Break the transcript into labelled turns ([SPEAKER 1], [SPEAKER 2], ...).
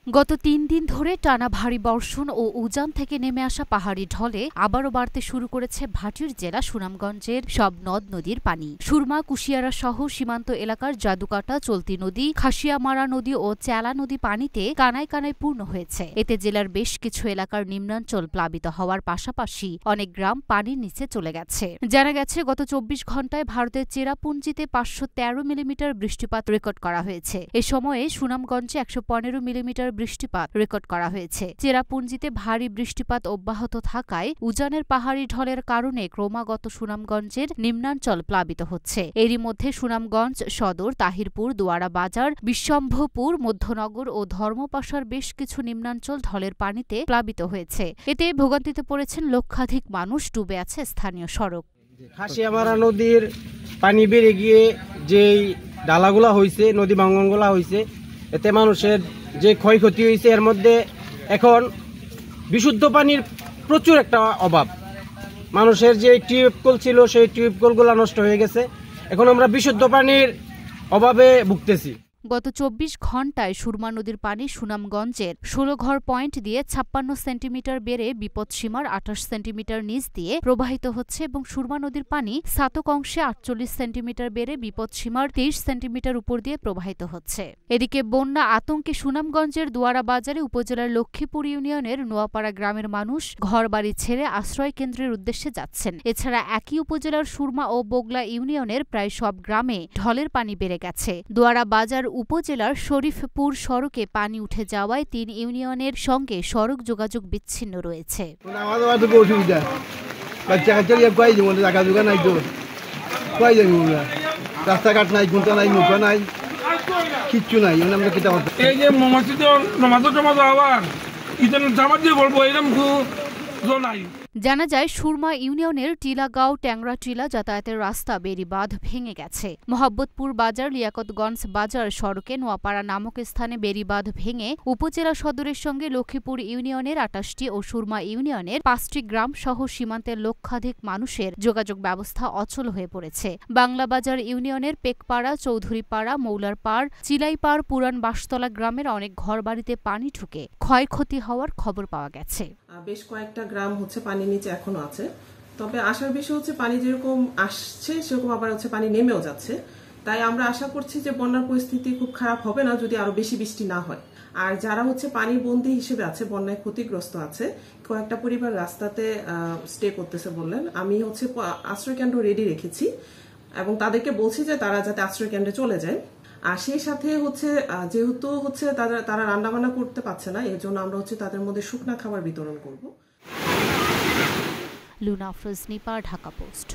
[SPEAKER 1] গত ৩ দিন ধরে টানা ভারী বর্ষণ ও উজান থেকে নেমে আসা পাহাড়ি ঢলে আবারও বাড়তে শুরু করেছে ভাটির জেলা সুনামগঞ্জের সব নদ নদীর পানি। সুরমা, কুশিয়ারা সহ সীমান্ত এলাকার জাদুকাটা, চলতি নদী, খাসিয়ামারা নদী ও চেলা নদী পানিতে কানায় কানায় পূর্ণ হয়েছে। এতে জেলার বেশ কিছু এলাকার নিম্নাঞ্চল প্লাবিত হওয়ার পাশাপাশি অনেক গ্রাম পানির নিচে চলে গেছে। জানা গেছে, গত ২৪ ঘণ্টায় ভারতের চেরাপুঞ্জিতে ৫১৩ মিলিমিটার বৃষ্টিপাত রেকর্ড করা হয়েছে। এ সময়ে সুনামগঞ্জে ১১৫ মিলিমিটার বৃষ্টিপাত রেকর্ড করা হয়েছে। চেরাপুঞ্জিতে ভারী বৃষ্টিপাত অব্যাহত থাকায় উজানের পাহাড়ি ঢলের কারণে ক্রমাগত সুনামগঞ্জের নিম্নাঞ্চল প্লাবিত হচ্ছে। এরই মধ্যে সুনামগঞ্জ সদর, তাহিরপুর, দোয়ারা বাজার, বিশ্বম্ভরপুর, মধ্যনগর ও ধর্মপাশার বেশ কিছু নিম্নাঞ্চল ঢলের পানিতে প্লাবিত হয়েছে। এতে ভোগান্তিতে পড়েছেন লক্ষাধিক মানুষ, ডুবে আছে স্থানীয় সড়ক।
[SPEAKER 2] খাসিয়ামারা নদীর পানি বেড়ে গিয়ে যেই ডালাগুলা হয়েছে, নদী ভাঙ্গনগুলা হয়েছে, এতে মানুষের যে ক্ষয়ক্ষতি হয়েছে, এর মধ্যে এখন বিশুদ্ধ পানির প্রচুর একটা অভাব। মানুষের যে টিউবকল ছিল, সেই টিউবকলগুলো নষ্ট হয়ে গেছে। এখন আমরা বিশুদ্ধ পানির অভাবে ভুগতেছি।
[SPEAKER 1] গত ২৪ ঘণ্টায় সুরমা নদীর পানি সুনামগঞ্জের ১৬ পয়েন্ট দিয়ে ৫৬ সেন্টিমিটার বেড়ে বিপদসীমার ২৮ সেন্টিমিটার নিচ দিয়ে প্রবাহিত হচ্ছে এবং সুরমা নদীর পানি সাতক অংশে ৪৮ সেন্টিমিটার বেড়ে বিপদসীমার ২৩ সেন্টিমিটার উপর দিয়ে প্রবাহিত হচ্ছে। এদিকে বন্যা আতঙ্কে সুনামগঞ্জের দোয়ারা বাজারে উপজেলার লক্ষ্মীপুর ইউনিয়নের নোয়াপাড়া গ্রামের মানুষ ঘরবাড়ি ছেড়ে আশ্রয় কেন্দ্রের উদ্দেশ্যে যাচ্ছেন। এছাড়া একই উপজেলার সুরমা ও বগলা ইউনিয়নের প্রায় সব গ্রামে ঢলের পানি বেড়ে গেছে। দোয়ারা বাজার উপজেলার শরীফপুর সড়কে পানি উঠে যাওয়ায় ৩ ইউনিয়নের সঙ্গে সড়ক যোগাযোগ বিচ্ছিন্ন রয়েছে।
[SPEAKER 2] রাস্তাঘাট নাই, গুন্তা নাই, নৌকা নাই, কিচ্ছু নাই।
[SPEAKER 3] এই যে নাই।
[SPEAKER 1] জানা যায়, সুরমা ইউনিয়নের টিলাগাঁও ট্যাংরা টিলা যাতায়াতের রাস্তা বেড়িবাঁধ ভেঙে গেছে। মোহাম্মদপুর বাজার, লিয়াকতগঞ্জ বাজার সড়কে নোয়াপাড়া নামক স্থানে বেড়িবাঁধ ভেঙে উপজেলা সদরের সঙ্গে লক্ষ্মীপুর ইউনিয়নের ২৮টি ও সুরমা ইউনিয়নের ৫টি গ্রাম সহ সীমান্তের লক্ষাধিক মানুষের যোগাযোগ ব্যবস্থা অচল হয়ে পড়েছে। বাংলাবাজার ইউনিয়নের পেকপাড়া, চৌধুরীপাড়া, মৌলারপাড়, চিলাইপাড়, পুরান বাসতলা গ্রামের অনেক ঘরবাড়িতে পানি ঢুকে ক্ষয়ক্ষতি হওয়ার খবর পাওয়া গেছে।
[SPEAKER 4] বেশ কয়েকটা গ্রাম পানি নিচে এখনো আছে। তবে আশার বিষয় পানি যেরকম আসছে সেরকম আবার পানি নেমেও যাচ্ছে। তাই আমরা আশা করছি যে বন্যার পরিস্থিতি খুব খারাপ হবে না যদি আরো বেশি বৃষ্টি না হয়। আর যারা পানি বন্দী হিসেবে আছে, বন্যায় ক্ষতিগ্রস্ত আছে, কয়েকটা পরিবার রাস্তাতে স্টে করতেছে বললেন। আমি আশ্রয় কেন্দ্র রেডি রেখেছি এবং তাদেরকে বলছি যে তারা যাতে আশ্রয় কেন্দ্রে চলে যায়। আর সেই সাথে যেহেতু তারা রান্নাবান্না করতে পারছে না, এর জন্য আমরা তাদের মধ্যে শুকনা খাবার বিতরণ করব।
[SPEAKER 1] লুনা আফরোজ, নিপার, ঢাকা পোস্ট।